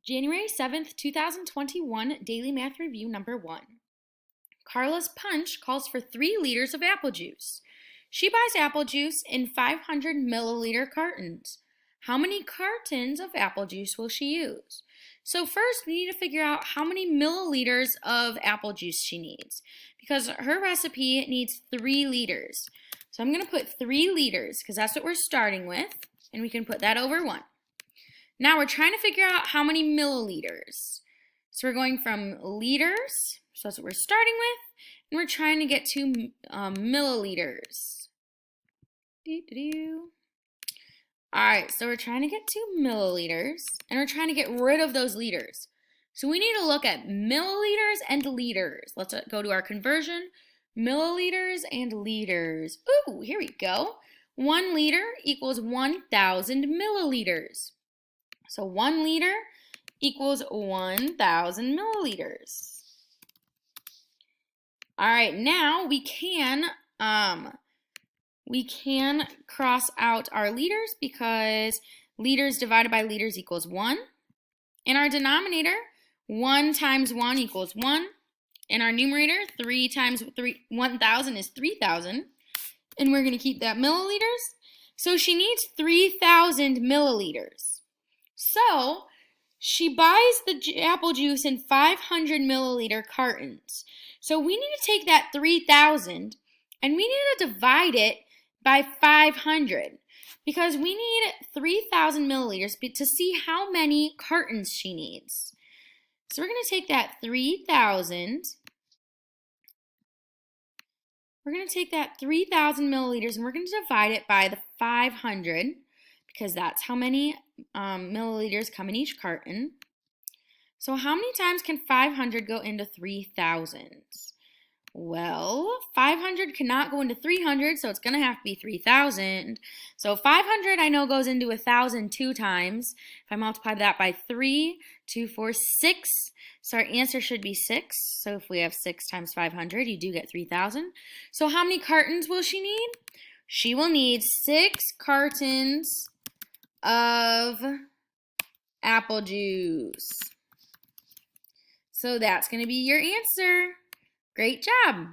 January 7th, 2021, Daily Math Review number 1. Carla's Punch calls for 3 liters of apple juice. She buys apple juice in 500 milliliter cartons. How many cartons of apple juice will she use? So first, we need to figure out how many milliliters of apple juice she needs, because her recipe needs 3 liters. So I'm going to put 3 liters, because that's what we're starting with, and we can put that over 1. Now we're trying to figure out how many milliliters. So we're going from liters, so that's what we're starting with, and we're trying to get to milliliters. Alright, so we're trying to get to milliliters, and we're trying to get rid of those liters. So we need to look at milliliters and liters. Let's go to our conversion. Milliliters and liters. Ooh, here we go. 1 liter equals 1,000 milliliters. So 1 liter equals 1,000 milliliters. All right, now we can cross out our liters because liters divided by liters equals 1. In our denominator, 1 times 1 equals 1. In our numerator, 3 times 1,000 is 3,000. And we're going to keep that milliliters. So she needs 3,000 milliliters. So she buys the apple juice in 500 milliliter cartons. So we need to take that 3,000 and we need to divide it by 500 because we need 3,000 milliliters to see how many cartons she needs. So we're going to take that 3,000. We're going to take that 3,000 milliliters and we're going to divide it by the 500 because that's how many milliliters come in each carton. So how many times can 500 go into 3,000? Well, 500 cannot go into 300, so it's going to have to be 3,000. So 500 I know goes into 1,000 2 times. If I multiply that by 3, 2, 4, 6. So our answer should be 6. So if we have 6 times 500, you do get 3,000. So how many cartons will she need? She will need 6 cartons of apple juice. So that's going to be your answer. Great job.